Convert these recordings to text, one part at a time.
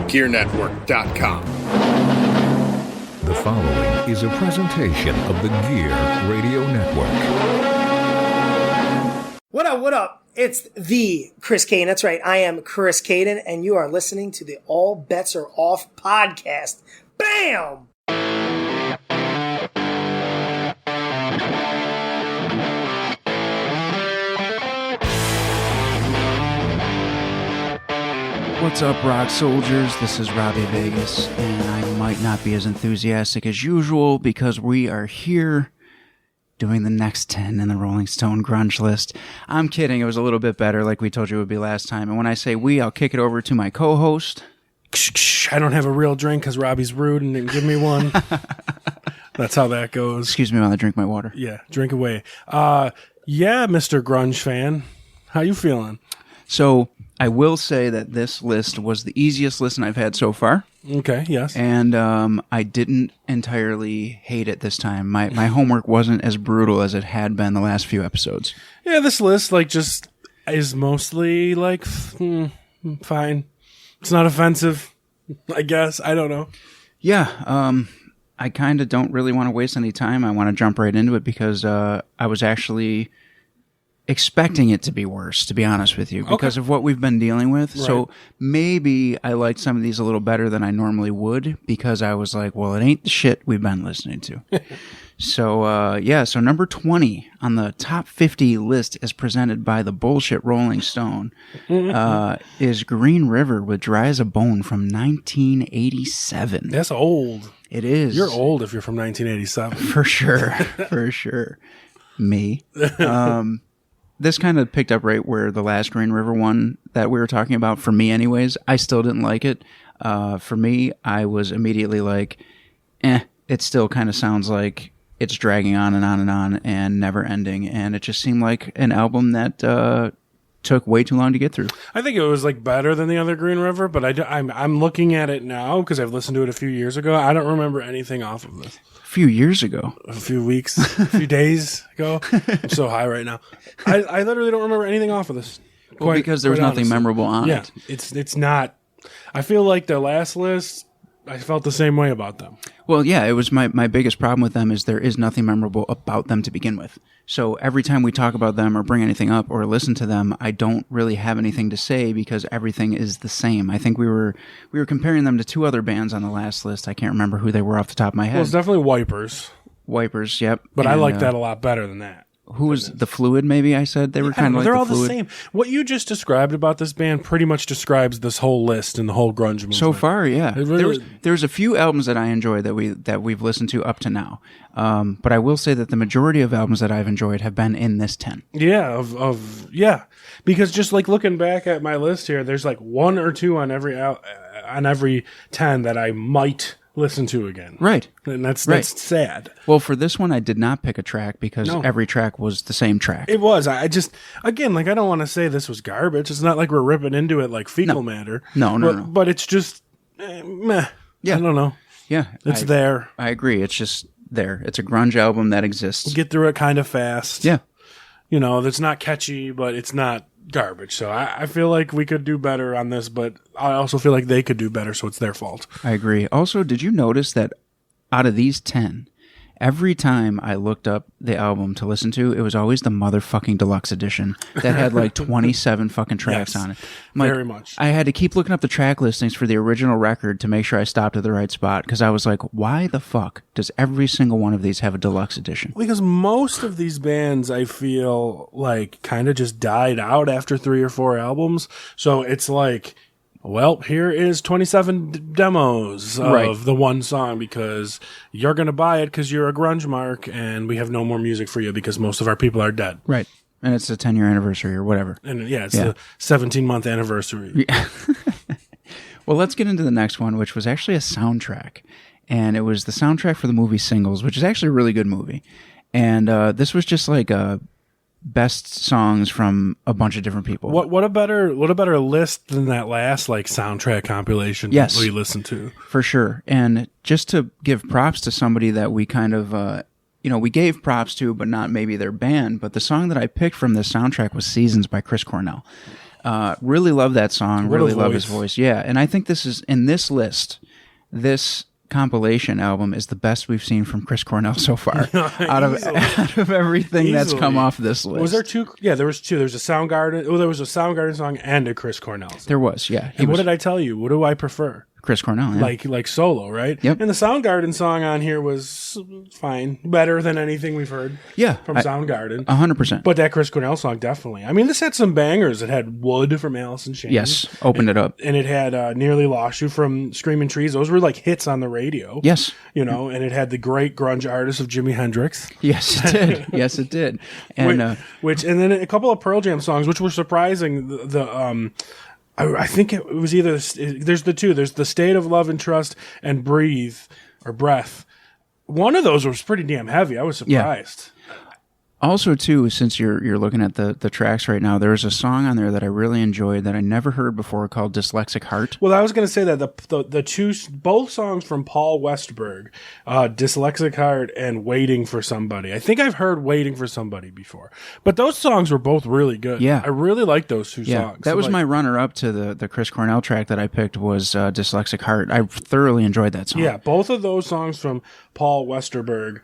GearNetwork.com. The following is a presentation of the Gear Radio Network. What up? It's the Chris Caden. That's right. I am Chris Caden, and you are listening to the All Bets Are Off podcast. Bam! What's up, rock soldiers? This is Robbie Vegas, and I might not be as enthusiastic as usual because we are here doing the next 10 in the Rolling Stone Grunge list. I'm kidding. It was a little bit better like we told you it would be last time. And when I say we, I'll kick it over to my co-host. I don't have a real drink because Robbie's rude and didn't give me one. That's how that goes. Excuse me while I drink my water. Yeah, drink away. Yeah, Mr. Grunge fan. How you feeling? So I will say that this list was the easiest listen I've had so far. Okay, yes. And I didn't entirely hate it this time. My homework wasn't as brutal as it had been the last few episodes. Yeah, this list just is mostly fine. It's not offensive, I guess. I don't know. Yeah, I kind of don't really want to waste any time. I want to jump right into it because I was actually expecting it to be worse, to be honest with you, because of what we've been dealing with. Right. So maybe I liked some of these a little better than I normally would because I was like, well, it ain't the shit we've been listening to. So number 20 on the top 50 list as presented by the bullshit Rolling Stone is Green River with Dry as a Bone from 1987. That's old. It is. You're old if you're from 1987. For sure. For sure. Me. This kind of picked up right where the last Green River one that we were talking about, for me anyways, I still didn't like it. For me, I was immediately like, it still kind of sounds like it's dragging on and on and on and never ending. And it just seemed like an album that took way too long to get through. I think it was better than the other Green River, but I'm looking at it now because I've listened to it a few years ago. I don't remember anything off of this. A few years ago. A few weeks, a few days ago. I'm so high right now. I literally don't remember anything off of this. Because there was nothing memorable on it. Yeah, it's not. I feel like their last list, I felt the same way about them. Well, yeah, it was my biggest problem with them is there is nothing memorable about them to begin with. So every time we talk about them or bring anything up or listen to them, I don't really have anything to say because everything is the same. I think we were comparing them to two other bands on the last list. I can't remember who they were off the top of my head. Well, it's definitely Wipers. Wipers, yep. But I like that a lot better than that. Who was the Fluid, maybe I said? They were kind of like they're all the Fluid. the same. What you just described about this band pretty much describes this whole list and the whole grunge movement. So far, yeah. Really, there's a few albums that I enjoy that we've listened to up to now. But I will say that the majority of albums that I've enjoyed have been in this 10. Yeah, because just looking back at my list here, there's one or two on every 10 that I might listen to again. Right. And that's sad. Well, for this one, I did not pick a track because every track was the same track. It was. I just, again, I don't want to say this was garbage. It's not like we're ripping into it like fecal matter. No. But it's just, meh. Yeah. I don't know. Yeah. It's there. I agree. It's just there. It's a grunge album that exists. Get through it kind of fast. Yeah. It's not catchy, but it's not garbage. So I feel like we could do better on this, but I also feel like they could do better, so it's their fault. I agree. Also, did you notice that out of these 10, every time I looked up the album to listen to, it was always the motherfucking deluxe edition that had 27 fucking tracks on it. Very much. I had to keep looking up the track listings for the original record to make sure I stopped at the right spot because I was like, why the fuck does every single one of these have a deluxe edition? Because most of these bands, I feel kind of just died out after 3 or 4 albums. So it's well, here is 27 demos of the one song because you're going to buy it because you're a grunge mark and we have no more music for you because most of our people are dead. Right. And it's the 10-year anniversary or whatever. And it's the 17-month anniversary. Yeah. Well, let's get into the next one, which was actually a soundtrack. And it was the soundtrack for the movie Singles, which is actually a really good movie. And this was just a best songs from a bunch of different people. What a better list than that last soundtrack compilation we listened to. For sure. And just to give props to somebody that we kind of we gave props to, but not maybe their band, but the song that I picked from this soundtrack was Seasons by Chris Cornell. Really love that song. What a Really love his voice. voice. Yeah, and I think this is in this list. This compilation album is the best we've seen from Chris Cornell so far. out of everything that's come Easily. off this list. Was there two? Yeah, there was two. There was a Soundgarden. Oh, there was a Soundgarden song and a Chris Cornell song. There was, yeah. And what did I tell you? What do I prefer? Chris Cornell, yeah. Like solo, right? Yep. And the Soundgarden song on here was fine, better than anything we've heard. Yeah, from Soundgarden, 100%. But that Chris Cornell song definitely. I mean, this had some bangers. It had "Wood" from Alice in Chains. Yes, opened it up. And it had "Nearly Lost You" from Screaming Trees. Those were like hits on the radio. Yes, you know. And it had the great grunge artist of Jimi Hendrix. Yes, it did. Yes, it did. And and then a couple of Pearl Jam songs, which were surprising. I think it was either there's the two. There's the State of Love and Trust and Breathe or Breath. One of those was pretty damn heavy. I was surprised. Also, too, since you're looking at the tracks right now, there's a song on there that I really enjoyed that I never heard before called "Dyslexic Heart." Well, I was going to say that both songs from Paul Westberg, "Dyslexic Heart" and "Waiting for Somebody." I think I've heard "Waiting for Somebody" before, but those songs were both really good. Yeah, I really like those two songs. That was my runner-up to the Chris Cornell track that I picked was "Dyslexic Heart." I thoroughly enjoyed that song. Yeah, both of those songs from Paul Westerberg,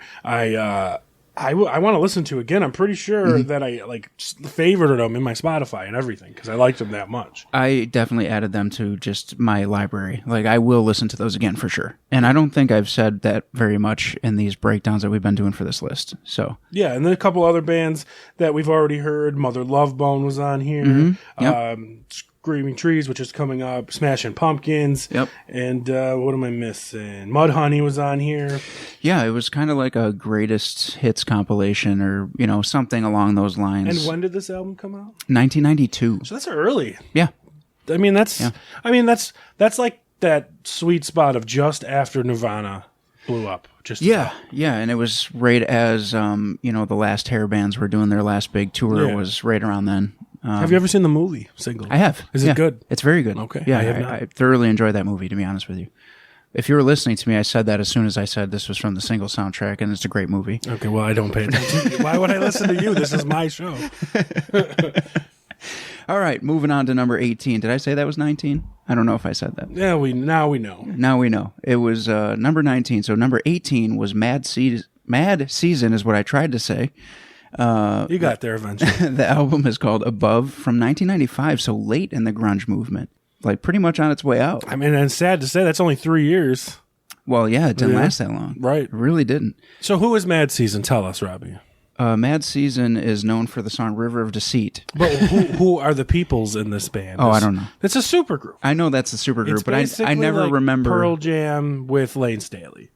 I want to listen to again. I'm pretty sure that I favorited them in my Spotify and everything because I liked them that much. I definitely added them to just my library. Like, I will listen to those again for sure. And I don't think I've said that very much in these breakdowns that we've been doing for this list. So yeah, and then a couple other bands that we've already heard. Mother Love Bone was on here. Yep. Screaming Trees, which is coming up. Smashing Pumpkins. Yep. And what am I missing? Mudhoney was on here. Yeah, it was kind of like a greatest hits compilation or, something along those lines. And when did this album come out? 1992. So that's early. Yeah. I mean, that's like that sweet spot of just after Nirvana blew up. Yeah, and it was right as, the last hair bands were doing their last big tour. Yeah. Was right around then. Have you ever seen the movie Single? I have. Is it good? It's very good. Okay. Yeah, I have not. I thoroughly enjoyed that movie, to be honest with you. If you were listening to me, I said that as soon as I said this was from the Single soundtrack, and it's a great movie. Okay, well, I don't pay attention to you. Why would I listen to you? This is my show. All right, moving on to number 18. Did I say that was 19? I don't know if I said that. Yeah, now we know. Now we know. It was number 19. So number 18 was Mad Season is what I tried to say. You got there eventually. The album is called Above from 1995, so late in the grunge movement. Like pretty much on its way out. I mean, and it's sad to say that's only 3 years. Well, yeah, it didn't last that long. Right. It really didn't. So who is Mad Season? Tell us, Robbie. Mad Season is known for the song River of Deceit. But who are the peoples in this band? I don't know. It's a supergroup. I know that's a supergroup, It's but I never like remember. Pearl Jam with Lane Staley.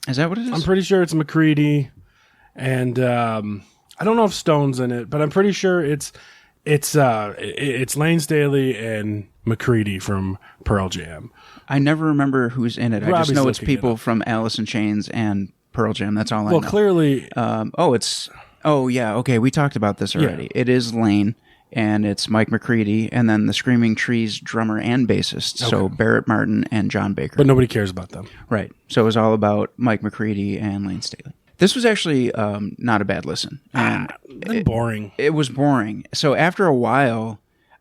Is that what it is? I'm pretty sure it's McCready, and I don't know if Stone's in it, but I'm pretty sure it's Lane Staley and McCready from Pearl Jam. I never remember who's in it. I Robbie's just know it's looking it people up. from Alice in Chains and Pearl Jam. That's all I know. Well, clearly, Okay, we talked about this already. Yeah. It is Lane, and it's Mike McCready, and then the Screaming Trees drummer and bassist. So Barrett Martin and John Baker. but nobody cares about them. Right. So it was all about Mike McCready and Lane Staley. This was actually not a bad listen. And Boring. it was boring. So after a while,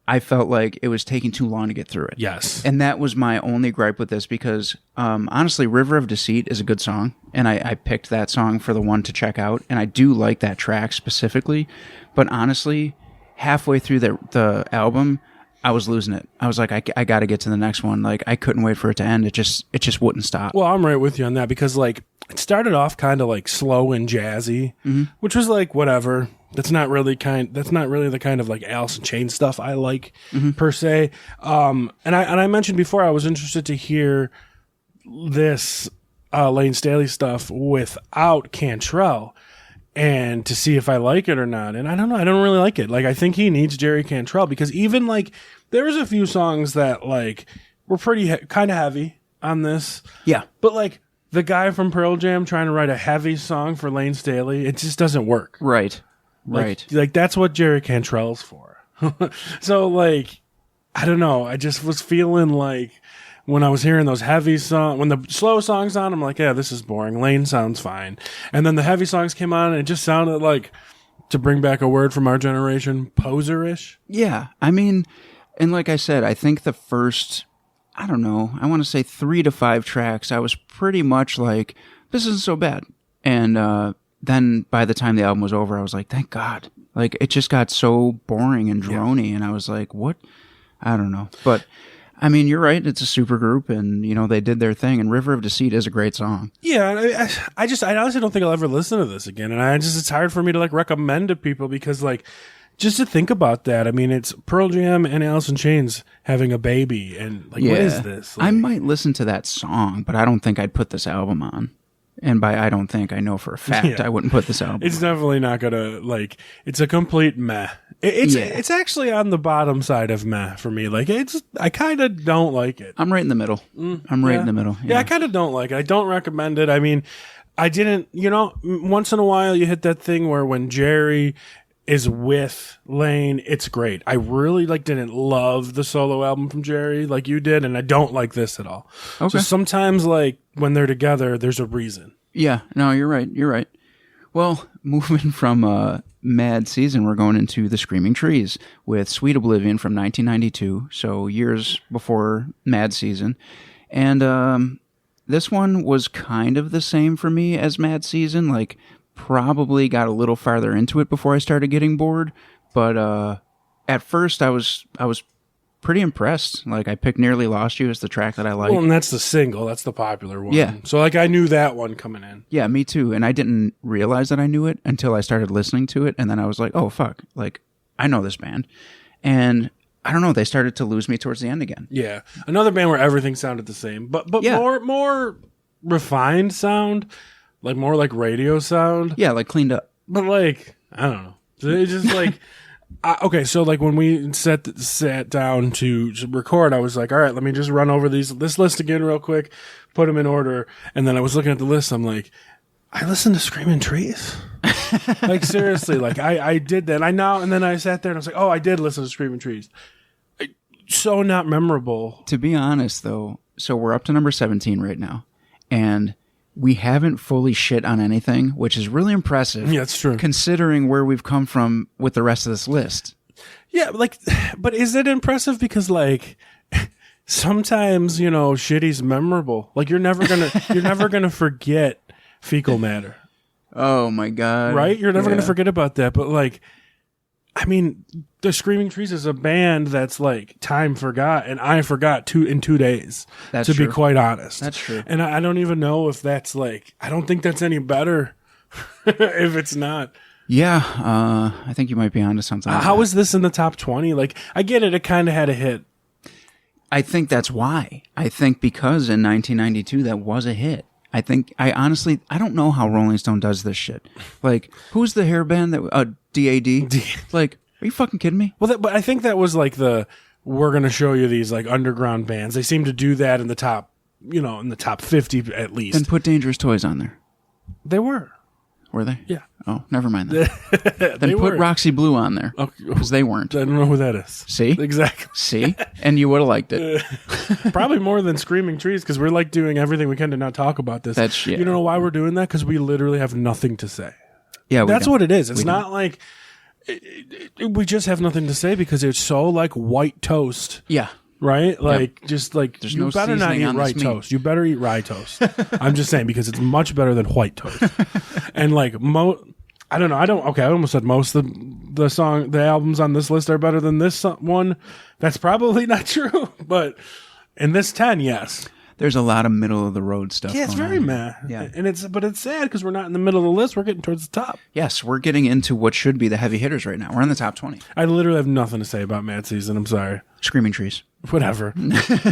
I felt like it was taking too long to get through it. Yes. And that was my only gripe with this because, honestly, River of Deceit is a good song. And I picked that song for the one to check out. And I do like that track specifically. But honestly, halfway through the album, I was losing it. I was like, I got to get to the next one. Like, I couldn't wait for it to end. It just wouldn't stop. Well, I'm right with you on that because it started off kind of like slow and jazzy, which was like whatever. That's not really the kind of like Alice in Chains stuff I like per se. And I mentioned before I was interested to hear this Lane Staley stuff without Cantrell and to see if I like it or not. And I don't know. I don't really like it. Like, I think he needs Jerry Cantrell because even like there was a few songs that like were pretty kind of heavy on this. Yeah. But like the guy from Pearl Jam trying to write a heavy song for Lane Staley, it just doesn't work. Right. Right. Like that's what Jerry Cantrell's for. So like, I don't know. I just was feeling like when I was hearing those heavy songs, when the slow songs on, I'm like, yeah, this is boring. Lane sounds fine. And then the heavy songs came on and it just sounded like to bring back a word from our generation, poser-ish. Yeah, I mean, and like I said, I think the first, I don't know, I want to say 3 to 5 tracks, I was pretty much like, this isn't so bad. And then by the time the album was over, I was like, thank God. Like, it just got so boring and drony, and I was like, what? I don't know. But, I mean, you're right, it's a super group, and, you know, they did their thing, and River of Deceit is a great song. Yeah, I honestly don't think I'll ever listen to this again, and it's hard for me to, like, recommend to people because, like, just to think about that, I mean, it's Pearl Jam and Alice in Chains having a baby, and, like, what is this? Like, I might listen to that song, but I don't think I'd put this album on. And by I don't think, I know for a fact I wouldn't put this album It's on. Definitely not gonna, like, it's a complete meh. It's actually on the bottom side of meh for me. Like, I kind of don't like it. I'm right in the middle. I'm right in the middle. Yeah, I kind of don't like it. I don't recommend it. I mean, I didn't, you know, once in a while you hit that thing where when Jerry is with Lane, it's great. I really, like, didn't love the solo album from Jerry like you did, and I don't like this at all. Okay. So sometimes, like, when they're together, there's a reason. Yeah, no, you're right. You're right. Well, moving from Mad Season, we're going into The Screaming Trees with Sweet Oblivion from 1992, so years before Mad Season. And this one was kind of the same for me as Mad Season, like, probably got a little farther into it before I started getting bored, but at first I was pretty impressed. Like, I picked Nearly Lost You as the track that I like. Well, and that's the single. That's the popular one. Yeah. So, like, I knew that one coming in. Yeah, me too. And I didn't realize that I knew it until I started listening to it, and then I was like, oh, fuck. Like, I know this band. And I don't know, they started to lose me towards the end again. Yeah. Another band where everything sounded the same, but Yeah. more refined sound, like more like radio sound. Yeah, like cleaned up. But, like, I don't know. It's just like, okay, so, like, when we sat down to record, I was like, all right, let me just run over this list again real quick, put them in order, and then I was looking at the list, I'm like, I listened to Screaming Trees? Like, seriously, like, I did that. And then I sat there and I was like, oh, I did listen to Screaming Trees. So not memorable. To be honest, though, so we're up to number 17 right now, and we haven't fully shit on anything, which is really impressive. Yeah, it's true. Considering where we've come from with the rest of this list. Yeah, like, but is it impressive? Because, like, sometimes, you know, shitty's memorable. Like, you're never gonna forget Fecal Matter. Oh my God. Right? You're never Yeah. gonna forget about that. But, like, I mean, the Screaming Trees is a band that's, like, time forgot, and I forgot in 2 days. That's to true. be quite honest. That's true. And I don't even know if that's, like, I don't think that's any better if it's not. Yeah, I think you might be onto something. How is this in the top 20? Like, I get it kind of had a hit. I think that's why. I think because in 1992 that was a hit. I don't know how Rolling Stone does this shit. Like, who's the hair band that DAD? Like, are you fucking kidding me? Well, but I think that was like we're going to show you these, like, underground bands. They seem to do that in the top, you know, in the top 50 at least. Then put Dangerous Toys on there. They were. Were they? Yeah. Oh, never mind that. Then put were. Roxy Blue on there. Okay. Because they weren't. I don't know who that is. See? Exactly. See? And you would have liked it. Probably more than Screaming Trees, because we're, like, doing everything we can to not talk about this. Yeah. You know why we're doing that? Because we literally have nothing to say. Yeah, That's don't. what it is. It's We not like we just have nothing to say because it's so, like, white toast. Yeah. Right? Like, just like, There's you no better not seasoning eat on this rye meat. toast. You better eat rye toast. I'm just saying, because it's much better than white toast. And, like, I don't know. Okay, I almost said most of the albums on this list are better than this one. That's probably not true. But in this 10, yes. There's a lot of middle of the road stuff. Yeah, it's going very on. meh. Yeah. And it's sad because we're not in the middle of the list. We're getting towards the top. Yes, we're getting into what should be the heavy hitters right now. We're in the top 20. I literally have nothing to say about Mad Season. I'm sorry. Screaming Trees. Whatever.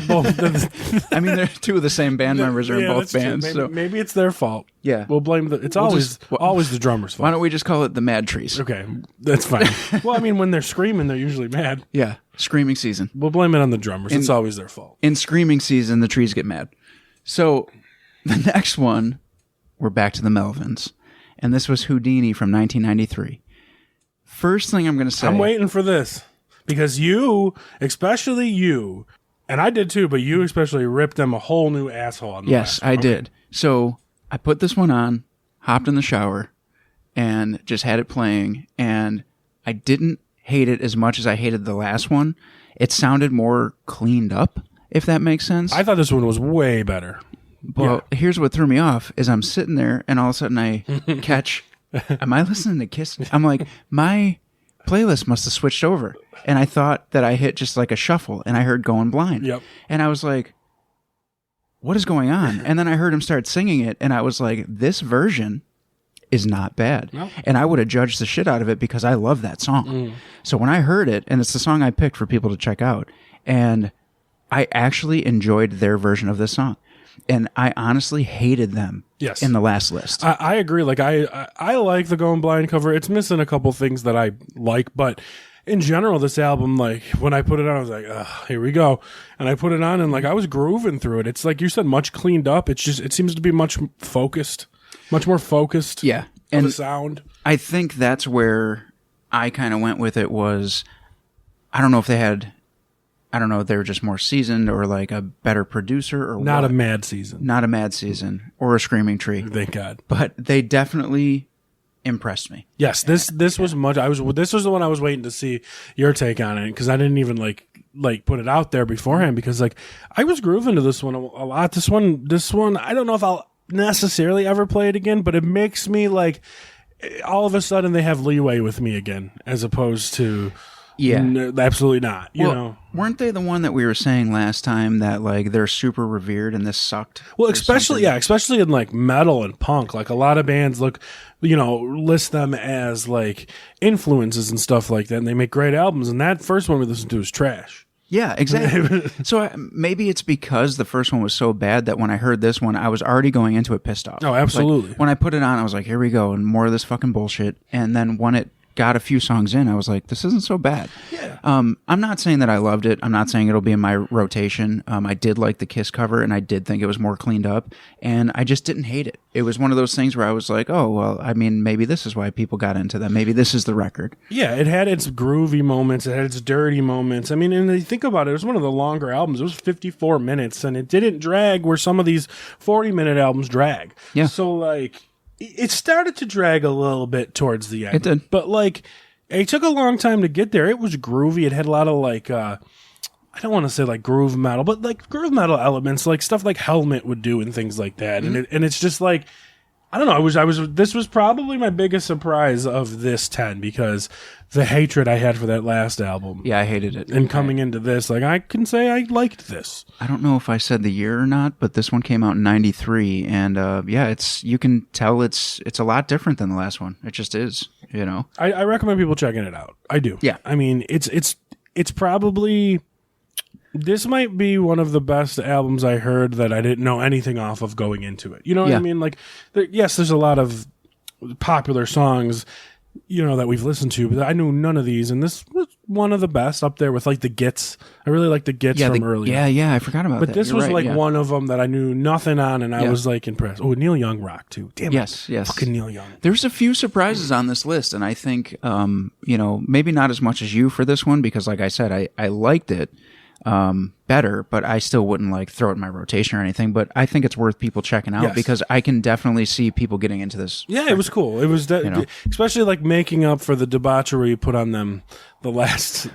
Both. I mean, they're two of the same band members are in Yeah, both that's true. bands. Maybe, So maybe it's their fault. Yeah. We'll blame it's always the drummer's why fault. don't we just call it the Mad Trees? Okay, that's fine. Well, I mean, when they're screaming, they're usually mad. Yeah. Screaming Season. We'll blame it on the drummers. It's always their fault. In Screaming Season, the trees get mad. So the next one, we're back to the Melvins. And this was Houdini from 1993. First thing I'm going to say. I'm waiting for this because especially you, and I did too, but you especially ripped them a whole new asshole on the Yes, last one. I did. So I put this one on, hopped in the shower, and just had it playing, and I didn't hate it as much as I hated the last one. It sounded more cleaned up, if that makes sense. I thought this one was way better. Well, here's what threw me off is I'm sitting there and all of a sudden I catch, am I listening to Kiss? I'm like, my playlist must have switched over. And I thought that I hit just like a shuffle and I heard Going Blind. Yep. And I was like, what is going on? And then I heard him start singing it and I was like, this version is not bad. No. And I would have judged the shit out of it because I love that song. So when I heard it, and it's the song I picked for people to check out, and I actually enjoyed their version of this song. And I honestly hated them in the last list. I agree. Like I like the Going Blind cover. It's missing a couple things that I like, but in general, this album, like when I put it on, I was like, here we go. And I put it on and like I was grooving through it. It's like you said, much cleaned up. It's just, it seems to be much focused, much more focused. Yeah. And the sound. I think that's where I kind of went with it was, I don't know if they had, I don't know if they were just more seasoned or like a better producer or not what. a mad season. Not a mad season or a screaming tree. Thank God. But they definitely impressed me. Yes, this was much. This was the one I was waiting to see your take on it because I didn't even like put it out there beforehand because like I was grooving to this one a lot. This one I don't know if I'll necessarily ever play it again, but it makes me like all of a sudden they have leeway with me again as opposed to absolutely not. You know, weren't they the one that we were saying last time that like they're super revered and this sucked? Well, especially in like metal and punk, like a lot of bands list them as like influences and stuff like that, and they make great albums. And that first one we listened to is trash. Yeah, exactly. So maybe it's because the first one was so bad that when I heard this one, I was already going into it pissed off. Oh, absolutely. Like, when I put it on, I was like, here we go, and more of this fucking bullshit. And then when it got a few songs in, I was like, this isn't so bad. Yeah. I'm not saying that I loved it. I'm not saying it'll be in my rotation. I did like the Kiss cover, and I did think it was more cleaned up, and I just didn't hate it. It was one of those things where I was like, oh, well, I mean, maybe this is why people got into them. Maybe this is the record. Yeah, it had its groovy moments. It had its dirty moments. I mean, and you think about it, it was one of the longer albums. It was 54 minutes, and it didn't drag where some of these 40-minute albums drag. Yeah. So, like, it started to drag a little bit towards the end. It did. But, like, it took a long time to get there. It was groovy. It had a lot of, like, I don't want to say, like, groove metal, but, like, groove metal elements, like stuff like Helmet would do and things like that. Mm-hmm. And it's just, like, I don't know. This was probably my biggest surprise of this 10 because the hatred I had for that last album. Yeah, I hated it. And coming into this, like, I can say I liked this. I don't know if I said the year or not, but this one came out in 93, and you can tell it's a lot different than the last one. It just is, you know. I recommend people checking it out. I do. Yeah. I mean, it's probably, this might be one of the best albums I heard that I didn't know anything off of going into it. You know what I mean? Like, there's a lot of popular songs, you know, that we've listened to, but I knew none of these, and this was one of the best up there with like the Gits. I really like the Gits from earlier. Yeah, I forgot about that. But this was one of them that I knew nothing on, and I was like impressed. Oh, Neil Young rock too. Damn it. Yes. Fucking Neil Young. There's a few surprises on this list, and I think, maybe not as much as you for this one, because like I said, I liked it better, but I still wouldn't like throw it in my rotation or anything. But I think it's worth people checking out because I can definitely see people getting into this. Yeah, it was cool. It was especially like making up for the debauchery put on them the last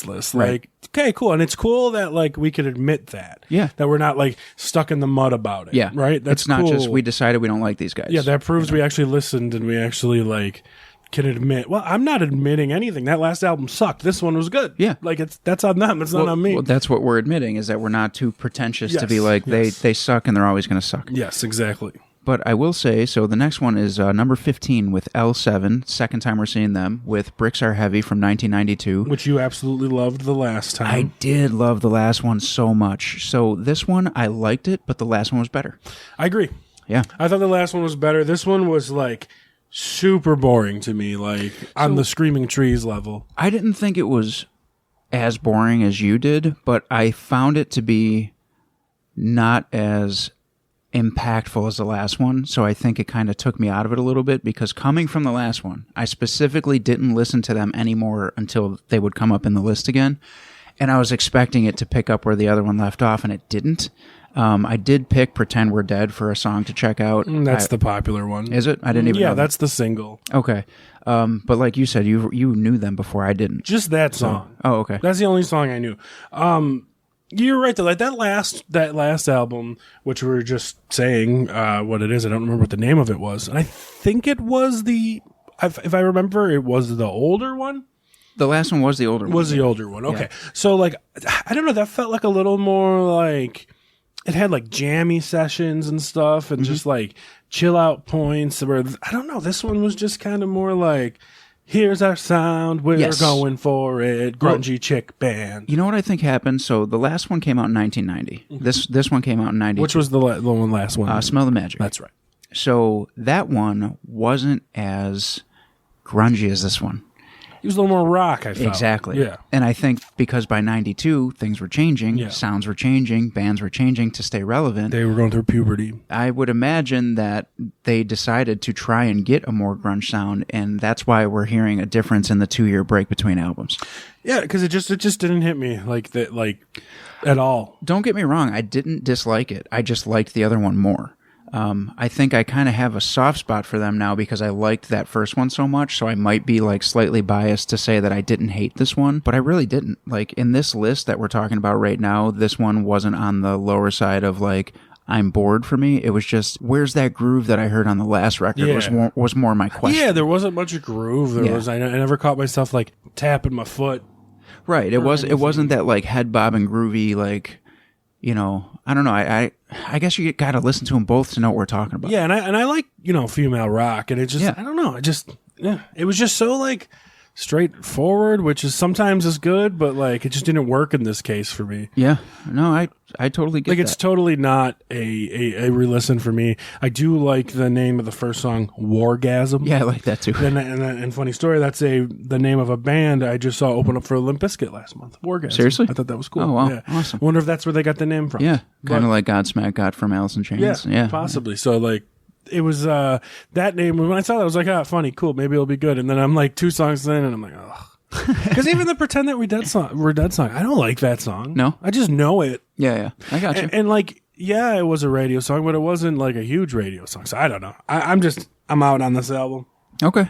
list. Right. Like, okay, cool, and it's cool that like we could admit that. Yeah, that we're not like stuck in the mud about it. Yeah, right. That's it's not cool. just we decided we don't like these guys. Yeah, that proves we actually listened and we actually like can admit. Well, I'm not admitting anything. That last album sucked. This one was good. Yeah, like that's on them. It's not on me. Well, that's what we're admitting is that we're not too pretentious to be like they suck and they're always going to suck. Yes, exactly. But I will say, so the next one is number 15 with L7, second time we're seeing them, with Bricks Are Heavy from 1992. Which you absolutely loved the last time. I did love the last one so much. So this one, I liked it, but the last one was better. I agree. Yeah. I thought the last one was better. This one was like super boring to me, like on the Screaming Trees level. I didn't think it was as boring as you did, but I found it to be not as impactful as the last one, so I think it kind of took me out of it a little bit because coming from the last one, I specifically didn't listen to them anymore until they would come up in the list again, and I was expecting it to pick up where the other one left off, and it didn't. I did pick "Pretend We're Dead" for a song to check out. That's the popular one. Is it? I didn't even know. Yeah, that's the single. Okay. But like you said, you knew them before I didn't. Just that song. Oh, okay. That's the only song I knew. You're right though. Like that last album, which we were just saying what it is. I don't remember what the name of it was. And I think it was if I remember, it was the older one. The last one was the older one. Was the older one. Okay. Yeah. So like, I don't know. That felt like a little more like it had like jammy sessions and stuff, and just like chill out points. Where I don't know. This one was just kind of more like, here's our sound. We're going for it. Grungy chick band. You know what I think happened? So the last one came out in 1990. This one came out in 92. Which was the last one? Smell the Magic. That's right. So that one wasn't as grungy as this one. It was a little more rock, I felt. Exactly. Yeah. And I think because by 92, things were changing, sounds were changing, bands were changing to stay relevant. They were going through puberty. I would imagine that they decided to try and get a more grunge sound, and that's why we're hearing a difference in the 2-year break between albums. Yeah, because it just didn't hit me like that, like at all. Don't get me wrong, I didn't dislike it. I just liked the other one more. I think I kind of have a soft spot for them now because I liked that first one so much, so I might be like slightly biased to say that I didn't hate this one, but I really didn't. Like in this list that we're talking about right now, this one wasn't on the lower side of like, I'm bored for me. It was just, where's that groove that I heard on the last record was more my question. Yeah, there wasn't much of groove. I never caught myself like tapping my foot. Right. It wasn't that like head bobbing groovy, like, you know, I don't know. I guess you got to listen to them both to know what we're talking about. Yeah, and I like, female rock, and it just, I don't know, it was just so like straightforward, which is sometimes is good, but like it just didn't work in this case for me. Yeah, no, I totally get like that. It's totally not a re-listen for me. I do like the name of the first song, Wargasm. Yeah, I like that too. And funny story, that's the name of a band I just saw open up for Limp Bizkit last month. Wargasm. Seriously? I thought that was cool. Oh wow, yeah. Awesome. I wonder if that's where they got the name from. Yeah, kind of like Godsmack got from Alice in Chains. Yeah, possibly. So like, it was that name. When I saw that, I was like, funny, cool, maybe it'll be good. And then I'm like 2 songs in, and I'm like, ugh. Because even the Pretend That We're Dead song, I don't like that song. No? I just know it. Yeah, I got you. And like, yeah, it was a radio song, but it wasn't like a huge radio song. So I don't know. I'm out on this album. Okay.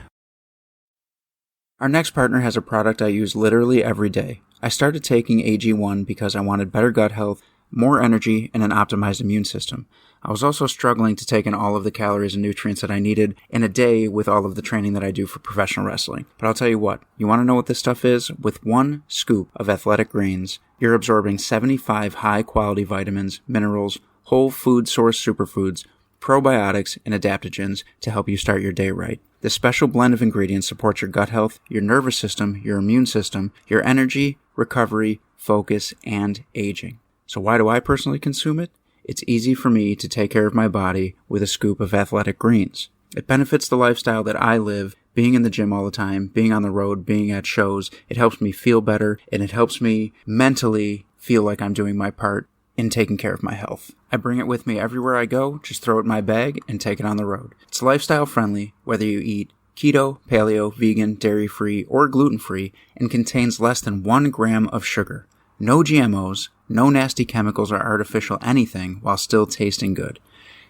Our next partner has a product I use literally every day. I started taking AG1 because I wanted better gut health, more energy, and an optimized immune system. I was also struggling to take in all of the calories and nutrients that I needed in a day with all of the training that I do for professional wrestling. But I'll tell you what, you want to know what this stuff is? With 1 scoop of Athletic Greens, you're absorbing 75 high-quality vitamins, minerals, whole food source superfoods, probiotics, and adaptogens to help you start your day right. This special blend of ingredients supports your gut health, your nervous system, your immune system, your energy, recovery, focus, and aging. So why do I personally consume it? It's easy for me to take care of my body with a scoop of Athletic Greens. It benefits the lifestyle that I live, being in the gym all the time, being on the road, being at shows. It helps me feel better, and it helps me mentally feel like I'm doing my part in taking care of my health. I bring it with me everywhere I go, just throw it in my bag and take it on the road. It's lifestyle friendly, whether you eat keto, paleo, vegan, dairy-free, or gluten-free, and contains less than 1 gram of sugar. No GMOs, no nasty chemicals or artificial anything while still tasting good.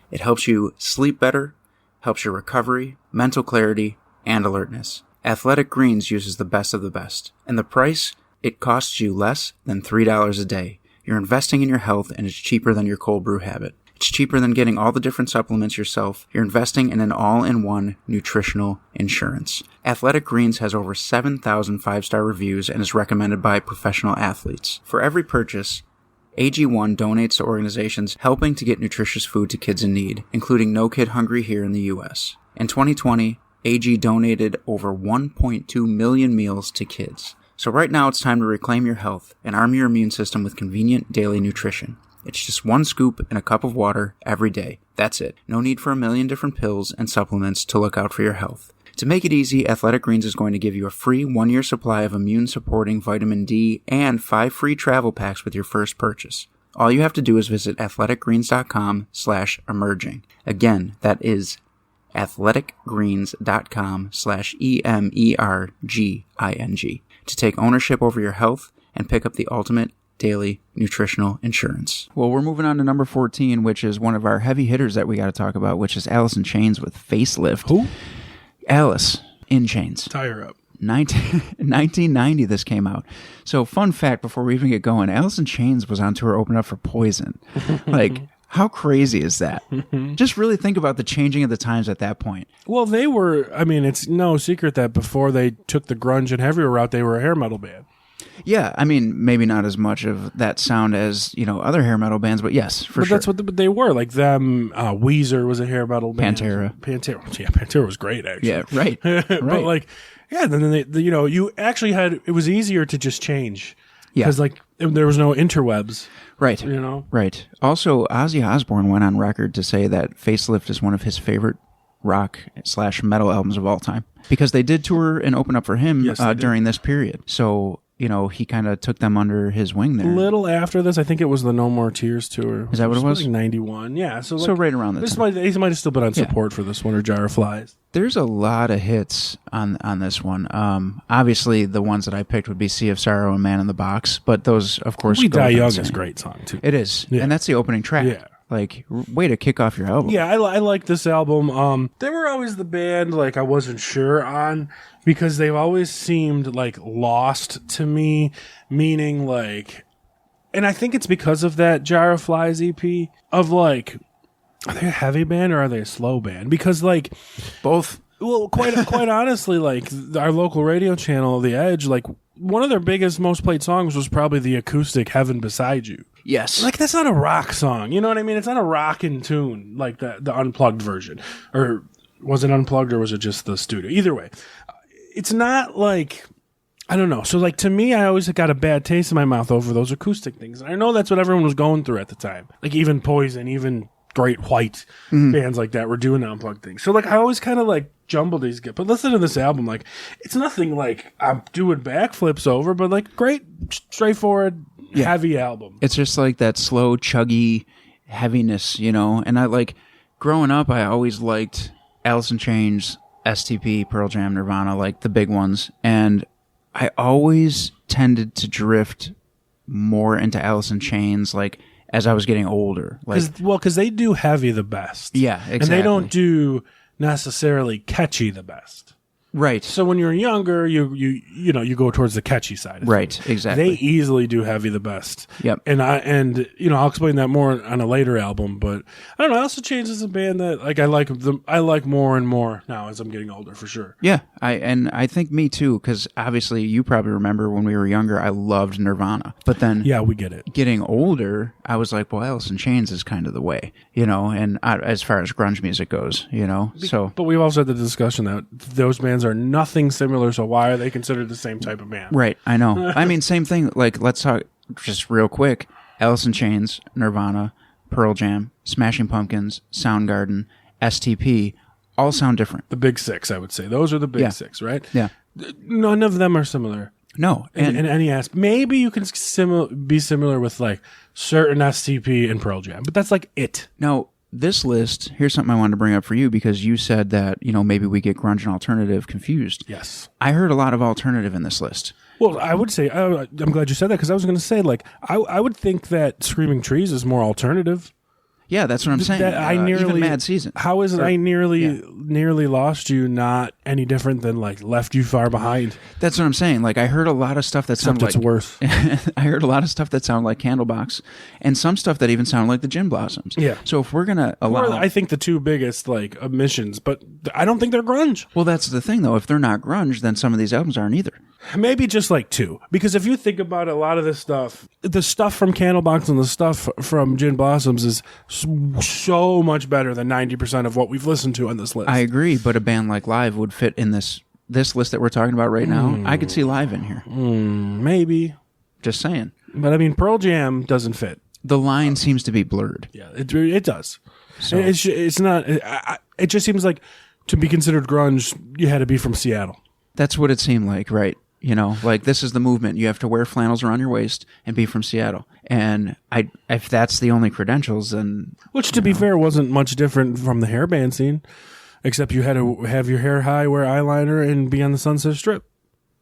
It helps you sleep better, helps your recovery, mental clarity, and alertness. Athletic Greens uses the best of the best. And the price? It costs you less than $3 a day. You're investing in your health, and it's cheaper than your cold brew habit. It's cheaper than getting all the different supplements yourself. You're investing in an all-in-one nutritional insurance. Athletic Greens has over 7,000 5-star reviews and is recommended by professional athletes. For every purchase, AG1 donates to organizations helping to get nutritious food to kids in need, including No Kid Hungry here in the U.S. In 2020, AG donated over 1.2 million meals to kids. So right now it's time to reclaim your health and arm your immune system with convenient daily nutrition. It's just 1 scoop in a cup of water every day. That's it. No need for a million different pills and supplements to look out for your health. To make it easy, Athletic Greens is going to give you a free 1-year supply of immune-supporting vitamin D and 5 free travel packs with your first purchase. All you have to do is visit athleticgreens.com/emerging. Again, that is athleticgreens.com/EMERGING to take ownership over your health and pick up the ultimate daily nutritional insurance. Well, we're moving on to number 14, which is one of our heavy hitters that we got to talk about, which is Alice in Chains with Facelift. Who? Alice in Chains. Tire up. 1990 this came out. So fun fact before we even get going, Alice in Chains was on tour opening up for Poison. Like, how crazy is that? Just really think about the changing of the times at that point. Well, they were, I mean, it's no secret that before they took the grunge and heavier route, they were a hair metal band. Yeah, I mean, maybe not as much of that sound as, other hair metal bands, but yes, for sure. That's what they were. Like them, Weezer was a hair metal band. Pantera. Yeah, Pantera was great, actually. Yeah, right. But like, yeah, then you actually it was easier to just change. Yeah. Because like, there was no interwebs. Right. Right. Also, Ozzy Osbourne went on record to say that Facelift is one of his favorite rock/metal albums of all time. Because they did tour and open up for him during this period. So, he kind of took them under his wing there. A little after this, I think it was the No More Tears tour. Is that what it was? Like 91. Yeah. So right around this time. He might have still been on support for this one, or Jar of Flies. There's a lot of hits on this one. Obviously, the ones that I picked would be Sea of Sorrow and Man in the Box. But those, of course, We Die Young is a great song, too. It is. Yeah. And that's the opening track. Yeah. Like, way to kick off your album. Yeah, I like this album. They were always the band, like, I wasn't sure on, because they've always seemed, like, lost to me, meaning, like, and I think it's because of that Jar of Flies EP, of, like, are they a heavy band or are they a slow band? Because, like... Both. Well, quite honestly, like, our local radio channel, The Edge, like, one of their biggest, most played songs was probably the acoustic Heaven Beside You. Yes. Like, that's not a rock song. You know what I mean? It's not a rockin' tune like the unplugged version. Or was it unplugged or was it just the studio? Either way. It's not like, I don't know. So, like, to me, I always got a bad taste in my mouth over those acoustic things. And I know that's what everyone was going through at the time. Like, even Poison, even Great White, bands like that were doing the unplugged things. So, like, I always kind of, like, jumble these. But listen to this album. Like, it's nothing like I'm doing backflips over, but, like, great, straightforward, heavy album. It's just like that slow, chuggy heaviness, And I like, growing up, I always liked Alice in Chains, STP, Pearl Jam, Nirvana, like the big ones. And I always tended to drift more into Alice in Chains, like, as I was getting older. Because they do heavy the best. Yeah, exactly. And they don't do necessarily catchy the best. Right. So when you're younger, you go towards the catchy side. Right. Exactly. They easily do heavy the best. Yep. And I'll explain that more on a later album. But I don't know. Alice in Chains is a band that I like more and more now as I'm getting older, for sure. Yeah. I think me too, because obviously you probably remember when we were younger, I loved Nirvana. But then we get it. Getting older, I was like, well, Alice in Chains is kind of the way, and as far as grunge music goes, But we've also had the discussion that those bands are nothing similar, so why are they considered the same type of band? Right, I know. I mean, same thing. Like, let's talk just real quick. Alice in Chains, Nirvana, Pearl Jam, Smashing Pumpkins, Soundgarden, STP, all sound different. The big six, I would say. Those are the big six, right? Yeah. None of them are similar. No. In any aspect. Maybe you can be similar with, like, certain STP and Pearl Jam, but that's, like, it. Now, this list, here's something I wanted to bring up for you, because you said that, maybe we get grunge and alternative confused. Yes. I heard a lot of alternative in this list. Well, I would say, I'm glad you said that, because I was going to say, like, I would think that Screaming Trees is more alternative. Yeah, that's what I'm saying. Even Mad Season. How is it I nearly lost you not any different than, like, Left You Far Behind? That's what I'm saying. Like, I heard a lot of stuff that sounded like... it's worse. I heard a lot of stuff that sounded like Candlebox, and some stuff that even sounded like the Gin Blossoms. Yeah. So if we're going to allow... I think the two biggest, like, omissions, but I don't think they're grunge. Well, that's the thing, though. If they're not grunge, then some of these albums aren't either. Maybe just like two. Because if you think about it, a lot of this stuff, the stuff from Candlebox and the stuff from Gin Blossoms is so much better than 90% of what we've listened to on this list. I agree, but a band like Live would fit in this list that we're talking about right now. I could see Live in here. Maybe. Just saying. But I mean, Pearl Jam doesn't fit. The line seems to be blurred. Yeah, it does. So. It's not. It just seems like to be considered grunge, you had to be from Seattle. That's what it seemed like, right? Like, this is the movement. You have to wear flannels around your waist and be from Seattle. And if that's the only credentials, then... Which, to be fair, wasn't much different from the hair band scene, except you had to have your hair high, wear eyeliner, and be on the Sunset Strip.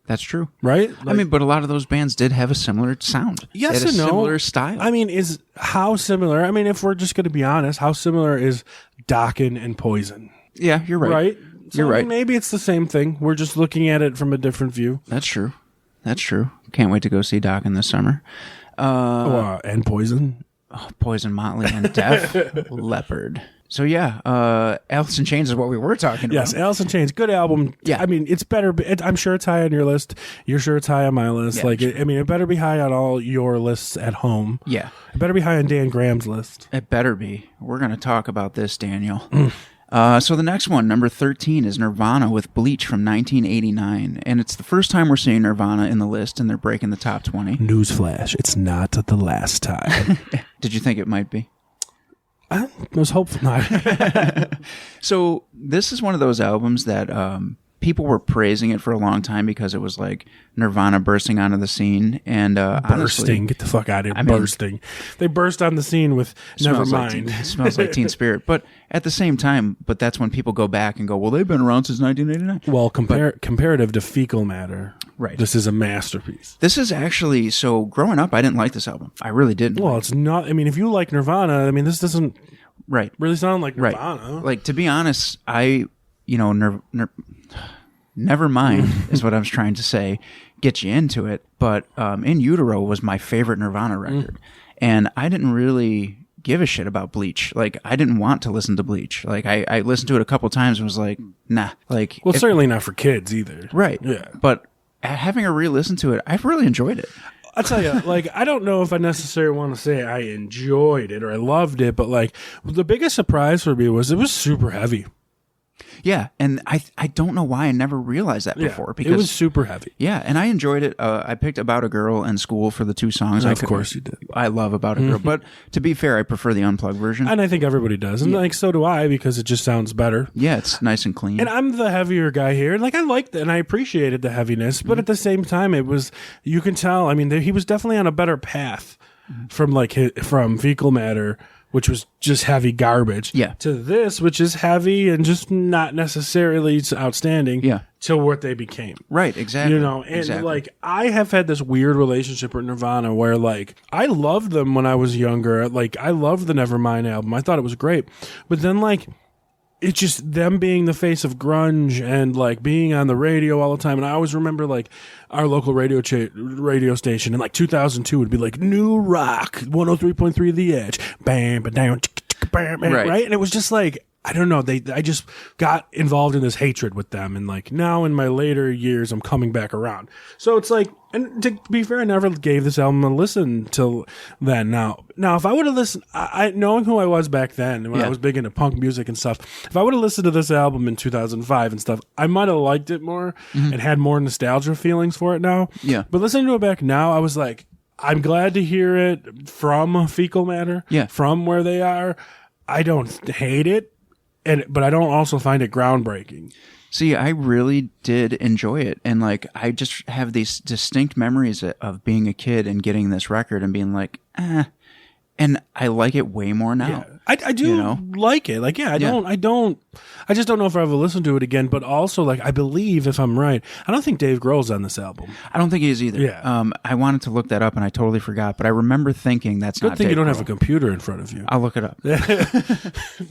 That's true. Right? I mean, but a lot of those bands did have a similar sound. Yes and no. Similar style. I mean, how similar? I mean, if we're just going to be honest, how similar is Dokken and Poison? Yeah, you're right. Right? So, You're right. Maybe it's the same thing. We're just looking at it from a different view. That's true. Can't wait to go see Dokken this summer. And Poison. Poison, Motley, and Def Leppard. So yeah, Alice in Chains is what we were talking about. Yes, Alice in Chains, good album. Yeah. I mean, it's better. I'm sure it's high on your list. You're sure it's high on my list. Yeah, sure. It better be high on all your lists at home. Yeah. It better be high on Dan Graham's list. It better be. We're going to talk about this, Daniel. So the next one, number 13, is Nirvana with Bleach from 1989. And it's the first time we're seeing Nirvana in the list, and they're breaking the top 20. Newsflash, it's not the last time. Did you think it might be? I was hopeful. No. So this is one of those albums that people were praising it for a long time because it was like Nirvana bursting onto the scene. And honestly, Get the fuck out of here. Bursting. They burst on the scene with Nevermind. It smells like Teen Spirit. But at the same time, that's when people go back and go, well, they've been around since 1989. Well, comparative to Fecal Matter. Right. This is a masterpiece. This is actually, so growing up, I didn't like this album. I really didn't. Well, it's not, I mean, if you like Nirvana, I mean, this doesn't right. really sound like Right. Nirvana. Like, to be honest, Nevermind is what I was trying to say, get you into it. But In Utero was my favorite Nirvana record. And I didn't really give a shit about Bleach. Like, I didn't want to listen to Bleach. Like, I listened to it a couple times and was like, nah. Like, Well, certainly not for kids either. Right. Yeah. But having a re-listen to it, I've really enjoyed it. I'll tell you, like, I don't know if I necessarily want to say I enjoyed it or I loved it, but, like, the biggest surprise for me was it was super heavy. Yeah, and I don't know why I never realized that before. Because it was super heavy. Yeah, and I enjoyed it. I picked About a Girl and School for the two songs. Of course you did. I love About a Girl. But to be fair, I prefer the unplugged version. And I think everybody does. And, like, so do I because it just sounds better. Yeah, it's nice and clean. And I'm the heavier guy here. Like, I liked it and I appreciated the heaviness. But at the same time, it was, you can tell, I mean, he was definitely on a better path from Fecal Matter, which was just heavy garbage, to this, which is heavy and just not necessarily outstanding, to what they became. Right, exactly. You know, and like, I have had this weird relationship with Nirvana where, like, I loved them when I was younger. Like, I loved the Nevermind album. I thought it was great. But then, like, it's just them being the face of grunge and, like, being on the radio all the time. And I always remember, like, our local radio station in, like, 2002 would be like, New Rock, 103.3 The Edge, bam, ba down, bam, right? And it was just like, I don't know, I just got involved in this hatred with them. And, like, now in my later years, I'm coming back around. So it's like, and to be fair, I never gave this album a listen till then. Now, if I would have listened, knowing who I was back then, when I was big into punk music and stuff, if I would have listened to this album in 2005 and stuff, I might have liked it more and had more nostalgia feelings for it now. Yeah. But listening to it back now, I was like, I'm glad to hear it from Fecal Matter, from where they are. I don't hate it, but I don't also find it groundbreaking. See, I really did enjoy it. And, like, I just have these distinct memories of being a kid and getting this record and being like, and I like it way more now. Yeah. I do like it. Like, I just don't know if I ever listen to it again, but also, like, I believe, if I'm right, I don't think Dave Grohl's on this album. I don't think he is either. Yeah. I wanted to look that up and I totally forgot, but I remember thinking that's not Good thing Dave you don't Grohl. have a computer in front of you. I'll look it up.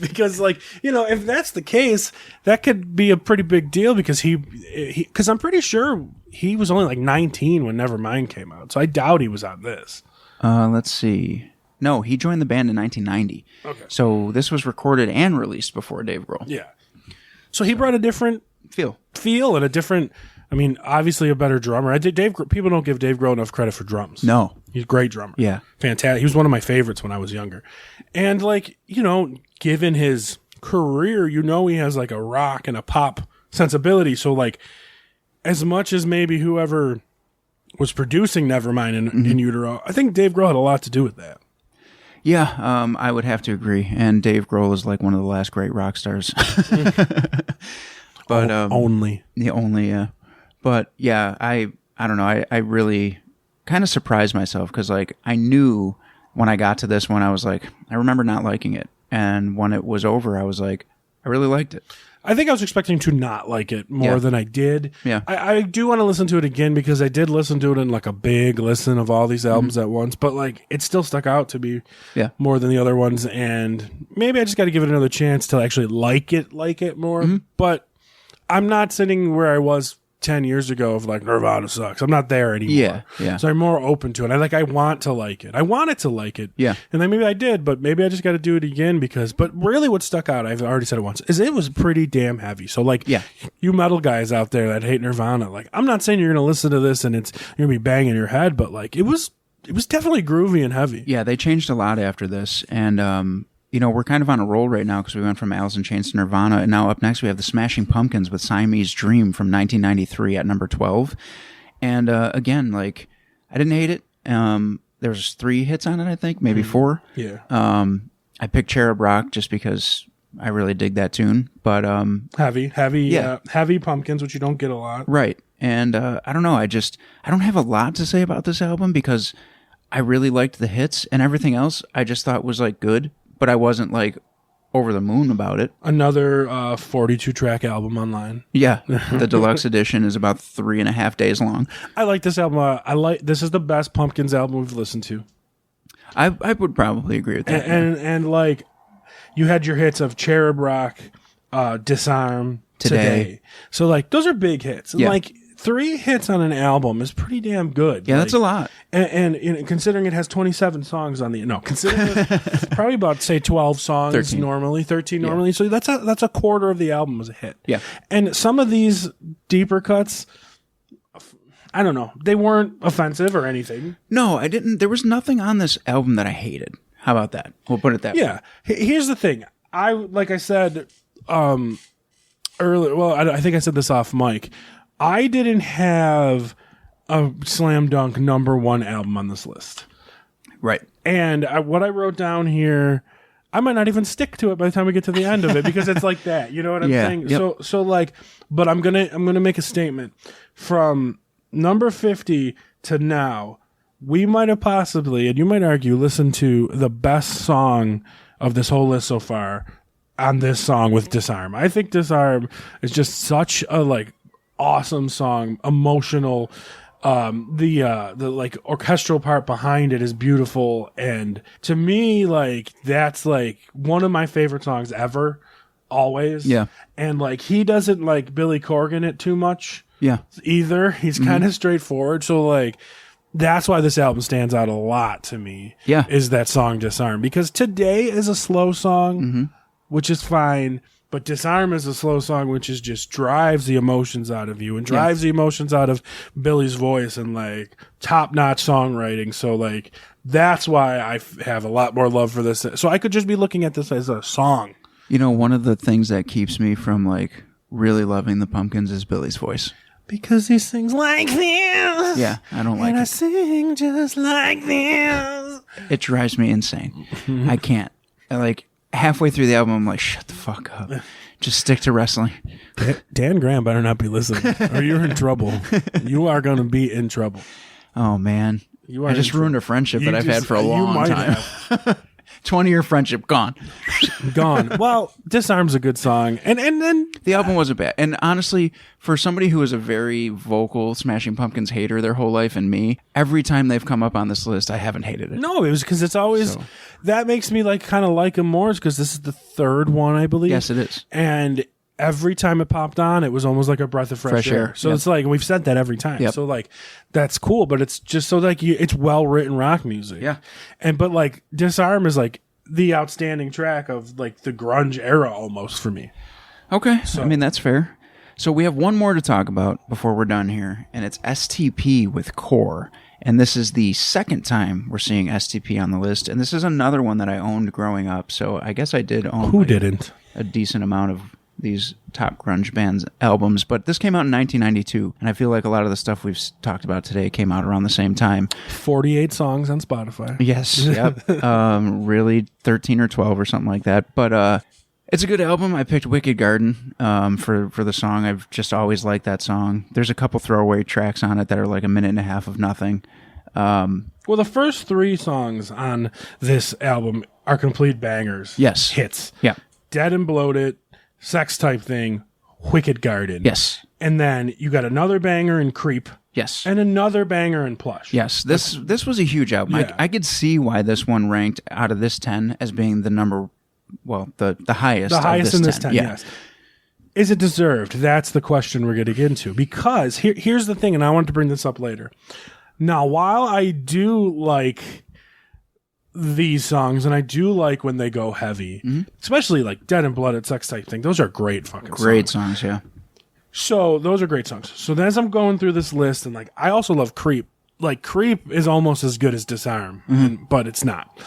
Because, like, you know, if that's the case, that could be a pretty big deal because because I'm pretty sure he was only like 19 when Nevermind came out. So I doubt he was on this. Let's see. No, he joined the band in 1990. Okay. So this was recorded and released before Dave Grohl. Yeah. So he brought a different feel and a different, I mean, obviously a better drummer. People don't give Dave Grohl enough credit for drums. No. He's a great drummer. Yeah. Fantastic. He was one of my favorites when I was younger. And, like, you know, given his career, you know, he has like a rock and a pop sensibility. So, like, as much as maybe whoever was producing Nevermind in Utero, I think Dave Grohl had a lot to do with that. Yeah, I would have to agree. And Dave Grohl is like one of the last great rock stars. But only. Yeah, only, yeah. But yeah, I don't know. I really kind of surprised myself because, like, I knew when I got to this one, I was like, I remember not liking it. And when it was over, I was like, I really liked it. I think I was expecting to not like it more than I did. Yeah. I do want to listen to it again because I did listen to it in like a big listen of all these albums at once, but like it still stuck out to me more than the other ones, and maybe I just got to give it another chance to actually like it more. But I'm not sitting where I was 10 years ago of like Nirvana sucks. I'm not there anymore. Yeah. So I'm more open to it. I want to like it. I wanted to like it. Yeah. And then maybe I did, but maybe I just got to do it again but really what stuck out, I've already said it once, is it was pretty damn heavy. So like you metal guys out there that hate Nirvana, like I'm not saying you're going to listen to this and you're going to be banging your head, but like it was definitely groovy and heavy. Yeah, they changed a lot after this, and we're kind of on a roll right now because we went from Alice in Chains to Nirvana, and now up next we have the Smashing Pumpkins with Siamese Dream from 1993 at number 12. And again, like, I didn't hate it. There was 3 hits on it, I think, maybe 4. Yeah. I picked Cherub Rock just because I really dig that tune. But heavy Pumpkins, which you don't get a lot. Right. And I don't know. I don't have a lot to say about this album because I really liked the hits, and everything else I just thought was like good. But I wasn't like over the moon about it. Another 42-track album online. Yeah, the deluxe edition is about 3.5 days long. I like this album. This is the best Pumpkins album we've listened to. I would probably agree with that. And like, you had your hits of Cherub Rock, Disarm, Today. So like, those are big hits. And like, 3 hits on an album is pretty damn good. Yeah, that's a lot. And considering it has 27 songs on considering it's probably about say 12 songs 13 normally. So that's a quarter of the album was a hit. Yeah. And some of these deeper cuts, I don't know, they weren't offensive or anything. No, I didn't. There was nothing on this album that I hated. How about that? We'll put it that way. Yeah. Here's the thing. Like I said earlier, well, I think I said this off mic. I didn't have a slam dunk number 1 album on this list. Right. And what I wrote down here, I might not even stick to it by the time we get to the end of it because it's like that. You know what I'm saying? Yep. So like, but I'm gonna make a statement. From number 50 to now, we might have possibly, and you might argue, listened to the best song of this whole list so far on this song with Disarm. I think Disarm is just such a like awesome song, emotional. The like orchestral part behind it is beautiful, and to me, like that's like one of my favorite songs ever, always. Yeah. And like he doesn't like Billy Corgan it too much. Yeah. Either he's kind of straightforward, so like that's why this album stands out a lot to me. Yeah. Is that song Disarm, because Today is a slow song, which is fine. But Disarm is a slow song, which is just drives the emotions out of you and drives the emotions out of Billy's voice and like top-notch songwriting. So like that's why I have a lot more love for this. So I could just be looking at this as a song. You know, one of the things that keeps me from like really loving the Pumpkins is Billy's voice. Because he sings like this. Yeah, I don't like and it. I sing just like this. It drives me insane. I can't. Halfway through the album, I'm like, shut the fuck up. Just stick to wrestling. Dan Graham better not be listening, or you're in trouble. You are going to be in trouble. Oh, man. I just ruined a friendship that I've had for a long time. 20-year friendship, gone. Gone. Well, Disarm's a good song. And then the album wasn't bad. And honestly, for somebody who is a very vocal Smashing Pumpkins hater their whole life, and me, every time they've come up on this list, I haven't hated it. No, it was because it's always... So. That makes me like kind of like them more, because this is the 3rd one, I believe. Yes, it is. And every time it popped on, it was almost like a breath of fresh air. So it's like, we've said that every time. So like, that's cool, but it's just so like, it's well-written rock music. Yeah. But like, Disarm is like the outstanding track of like the grunge era almost for me. Okay. So, I mean, that's fair. So we have one more to talk about before we're done here, and it's STP with Core. And this is the 2nd time we're seeing STP on the list. And this is another one that I owned growing up. So I guess I did own Who didn't? A decent amount of these top grunge bands albums. But this came out in 1992. And I feel like a lot of the stuff we've talked about today came out around the same time. 48 songs on Spotify. Yes. Yep. Really 13 or 12 or something like that. But it's a good album. I picked Wicked Garden for the song. I've just always liked that song. There's a couple throwaway tracks on it that are like a minute and a half of nothing. Well, the first 3 songs on this album are complete bangers. Yes. Hits. Yeah. Dead and Bloated, Sex Type Thing, Wicked Garden. Yes. And then you got another banger in Creep. Yes. And another banger in Plush. Yes. This was a huge album. Yeah. I could see why this one ranked out of this 10 as being the highest. The highest in this 10, yeah. yes. Is it deserved? That's the question we're getting into. Because here's the thing, and I wanted to bring this up later. Now, while I do like these songs, and I do like when they go heavy, especially like Dead and Blooded, Sex Type Thing, those are great fucking songs. Great songs, yeah. So those are great songs. So as I'm going through this list, and like I also love Creep. Like Creep is almost as good as Disarm, but it's not.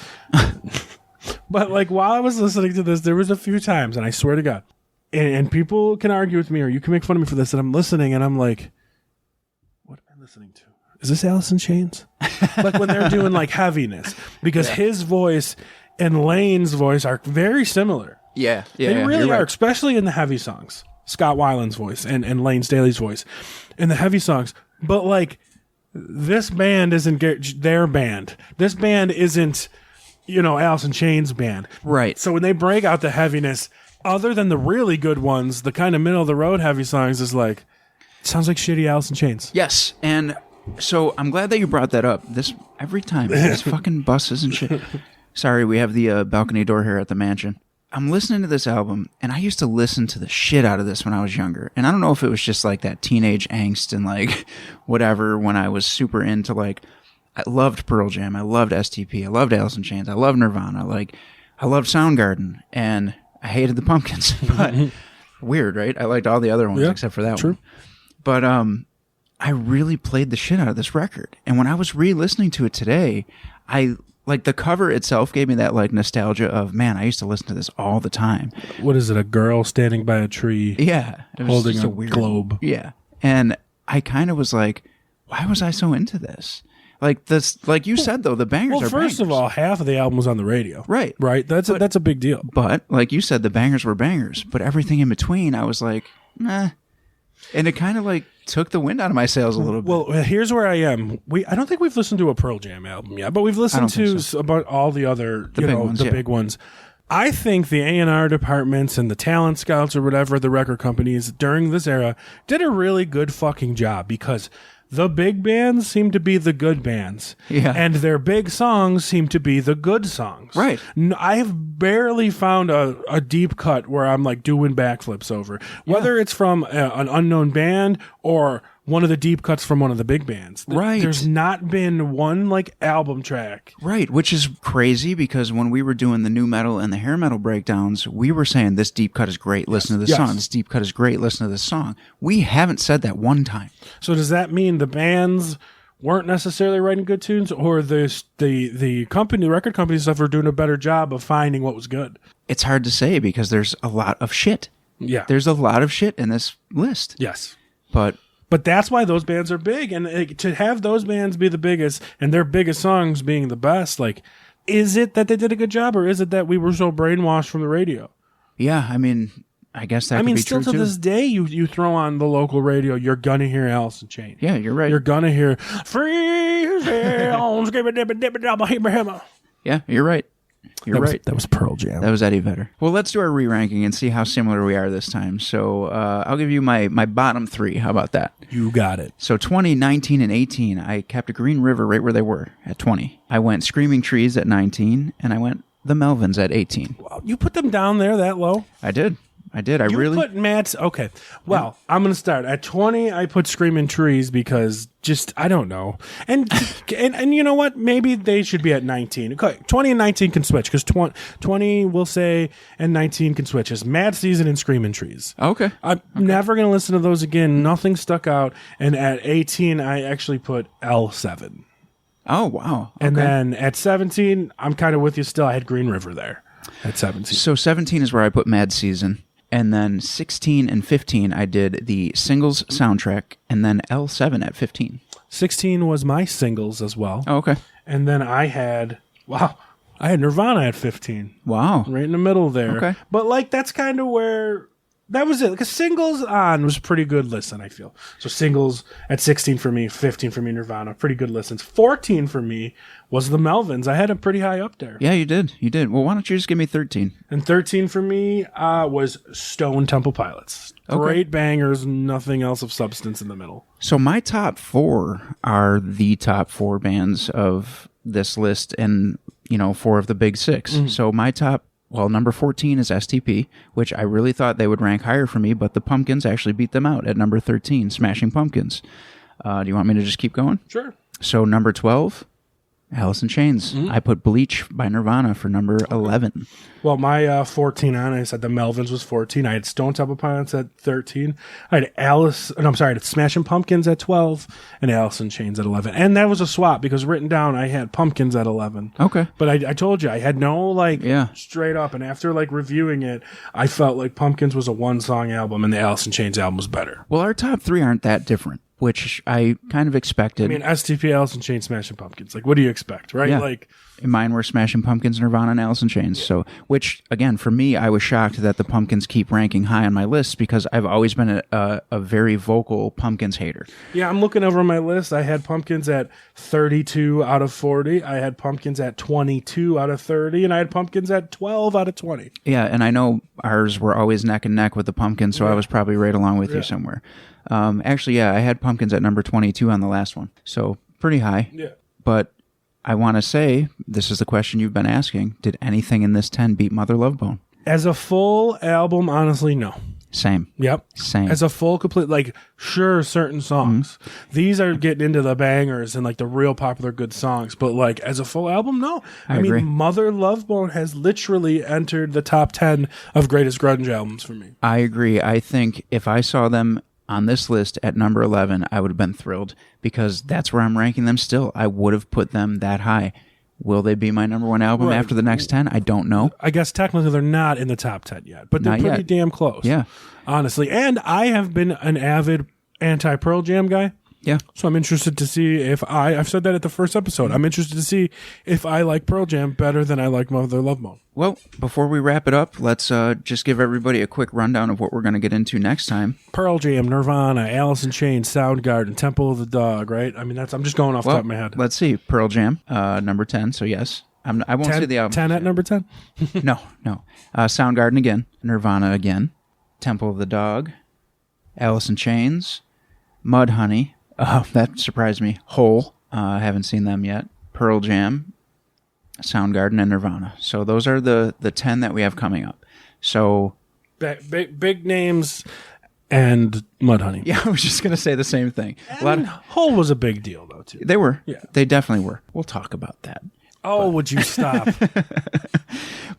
But like while I was listening to this, there was a few times, and I swear to God, and people can argue with me or you can make fun of me for this, and I'm listening and I'm like, what am I listening to? Is this Alice in Chains? Like when they're doing like heaviness, because his voice and Lane's voice are very similar. Yeah. They really you're are, right. especially in the heavy songs. Scott Weiland's voice and Lane Staley's voice in the heavy songs. But like this band isn't their band. This band isn't, Alice in Chains band. Right. So when they break out the heaviness, other than the really good ones, the kind of middle of the road heavy songs is like, sounds like shitty Alice in Chains. Yes, and so I'm glad that you brought that up. This every time, these fucking buses and shit. Sorry, we have the balcony door here at the mansion. I'm listening to this album, and I used to listen to the shit out of this when I was younger. And I don't know if it was just like that teenage angst and like whatever when I was super into like, I loved Pearl Jam, I loved STP, I loved Alice in Chains, I loved Nirvana, like I loved Soundgarden, and I hated the Pumpkins. But weird, right? I liked all the other ones except for that one. But I really played the shit out of this record. And when I was re-listening to it today, I like the cover itself gave me that like nostalgia of, man, I used to listen to this all the time. What is it? A girl standing by a tree? Yeah. It was holding just a weird globe. Yeah. And I kind of was like, why was I so into this? Like this, like you said though, the bangers are Well, first of bangers. all, half of the album was on the radio. Right. That's a big deal. But like you said, the bangers were bangers. But everything in between, I was like, nah. And it kind of like took the wind out of my sails a little bit. Well, here's where I am. I don't think we've listened to a Pearl Jam album yet, but we've listened to about all the other, big ones. I think the A&R departments and the talent scouts or whatever, the record companies during this era did a really good fucking job, because the big bands seem to be the good bands. Yeah. And their big songs seem to be the good songs. Right. I have barely found a deep cut where I'm like doing backflips over. Whether it's from an unknown band or one of the deep cuts from one of the big bands. Right. There's not been one like album track. Right, which is crazy because when we were doing the new metal and the hair metal breakdowns, we were saying this deep cut is great, listen to this song. This deep cut is great, listen to this song. We haven't said that one time. So does that mean the bands weren't necessarily writing good tunes, or the company, the record company stuff, were doing a better job of finding what was good? It's hard to say because there's a lot of shit. Yeah. There's a lot of shit in this list. Yes. But that's why those bands are big, and to have those bands be the biggest and their biggest songs being the best, like, is it that they did a good job, or is it that we were so brainwashed from the radio? Yeah, I mean, I guess that could be still true to too. this day, you throw on the local radio, you're gonna hear Alice in Chains. Yeah, you're right. You're gonna hear Free Sounds, give it, dip it, dip it, double, hammer, hammer. Yeah, you're right. You're right. That was Pearl Jam. That was Eddie Vedder. Well, let's do our re-ranking and see how similar we are this time. So I'll give you my bottom three. How about that? You got it. So 20, 19, and 18, I kept a Green River right where they were at 20. I went Screaming Trees at 19, and I went The Melvins at 18. Wow, you put them down there that low? I did. You put Matt's... Okay. Well, I'm going to start. At 20, I put Screaming Trees because just... I don't know. And you know what? Maybe they should be at 19. Okay, 20 and 19 can switch, because 20, we'll say, and 19 can switch. It's Mad Season and Screaming Trees. Okay. I'm never going to listen to those again. Nothing stuck out. And at 18, I actually put L7. Oh, wow. Okay. And then at 17, I'm kind of with you still. I had Green River there at 17. So 17 is where I put Mad Season. And then 16 and 15, I did the singles soundtrack, and then L7 at 15. 16 was my singles as well. Oh, okay. And then I had Nirvana at 15. Wow. Right in the middle there. Okay. But like that's kind of where that was it. Because Singles on was a pretty good listen, I feel. So Singles at 16 for me, 15 for me, Nirvana. Pretty good listens. 14 for me was the Melvins. I had them pretty high up there. Yeah, you did. You did. Well, why don't you just give me 13? And 13 for me was Stone Temple Pilots. Great bangers, nothing else of substance in the middle. So my top 4 are the top 4 bands of this list and, 4 of the big 6. Mm-hmm. So my top, number 14 is STP, which I really thought they would rank higher for me, but the Pumpkins actually beat them out at number 13, Smashing Pumpkins. Do you want me to just keep going? Sure. So number 12, Alice in Chains. Mm-hmm. I put Bleach by Nirvana for number 11. Well, my 14 on, I said the Melvins was 14. I had Stone Temple Pilots at 13. I had Smashing Pumpkins at 12 and Alice in Chains at 11. And that was a swap because written down I had Pumpkins at 11. Okay. But I told you, I had no straight up. And after reviewing it, I felt like Pumpkins was a one-song album and the Alice in Chains album was better. Well, our top 3 aren't that different, which I kind of expected. I mean, STP, Alice in Chains, Smashing Pumpkins. What do you expect, right? Yeah. In mine were Smashing Pumpkins, Nirvana, and Alice in Chains. Yeah. So, which, again, for me, I was shocked that the Pumpkins keep ranking high on my list because I've always been a very vocal Pumpkins hater. Yeah, I'm looking over my list. I had Pumpkins at 32 out of 40. I had Pumpkins at 22 out of 30. And I had Pumpkins at 12 out of 20. Yeah, and I know ours were always neck and neck with the Pumpkins, so I was probably right along with you somewhere. I had Pumpkins at number 22 on the last one. So pretty high. Yeah. But I want to say, this is the question you've been asking. Did anything in this 10 beat Mother Love Bone? As a full album, honestly, no. Same. Yep. Same. As a full, complete, sure, certain songs. Mm-hmm. These are getting into the bangers and, the real popular good songs. But, as a full album, no. I agree. mean, Mother Love Bone has literally entered the top 10 of greatest grunge albums for me. I agree. I think if I saw them on this list at number 11, I would have been thrilled because that's where I'm ranking them still. I would have put them that high. Will they be my number 1 album after the next 10? I don't know. I guess technically they're not in the top 10 yet, but they're pretty damn close. Yeah. Honestly. And I have been an avid anti-Pearl Jam guy. Yeah. So I'm interested to see if I've said that at the first episode. I'm interested to see if I like Pearl Jam better than I like Mother Love Bone. Well, before we wrap it up, let's just give everybody a quick rundown of what we're going to get into next time. Pearl Jam, Nirvana, Alice in Chains, Soundgarden, Temple of the Dog, right? I mean, I'm just going off the top of my head. Let's see. Pearl Jam, number 10, so yes. I won't say the album. 10 at number 10? No. Soundgarden again, Nirvana again, Temple of the Dog, Alice in Chains, Mudhoney. Oh, that surprised me. Hole. I haven't seen them yet. Pearl Jam, Soundgarden, and Nirvana. So those are the 10 that we have coming up. So big names and Mudhoney. Yeah, I was just going to say the same thing. Hole was a big deal, though, too. They were. Yeah. They definitely were. We'll talk about that. Would you stop?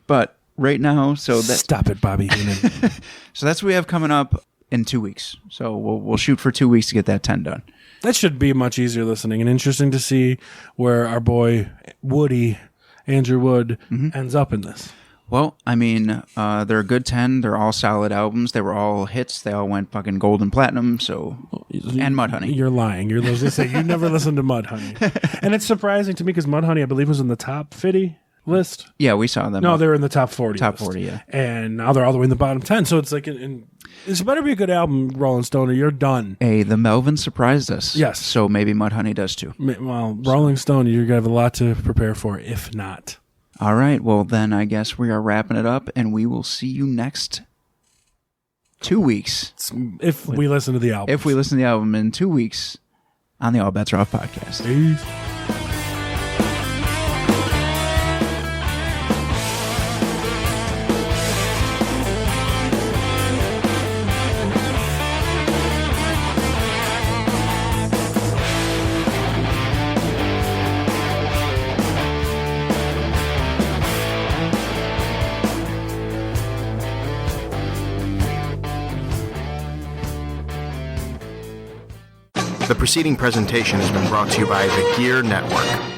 But right now, stop it, Bobby Heenan. So that's what we have coming up in 2 weeks. So we'll shoot for 2 weeks to get that 10 done. That should be much easier listening and interesting to see where our boy Andrew Wood, ends up in this. Well, I mean, they're a good 10. They're all solid albums. They were all hits. They all went fucking gold and platinum. And Mudhoney. You're lying. You're going to say you never listened to Mudhoney. And it's surprising to me because Mudhoney, I believe, was in the top 50 list. Yeah, we saw them. No, they were in the top 40. Top 40, yeah. And now they're all the way in the bottom 10. So it's this better be a good album, Rolling Stone, or you're done. Hey, the Melvins surprised us. Yes. So maybe Mudhoney does too. Well, Rolling Stone, you're going to have a lot to prepare for, if not. All right. Well, then I guess we are wrapping it up, and we will see you next 2 weeks. If we listen to the album. If we listen to the album in 2 weeks on the All Bets Are Off podcast. Peace. The preceding presentation has been brought to you by the Gear Network.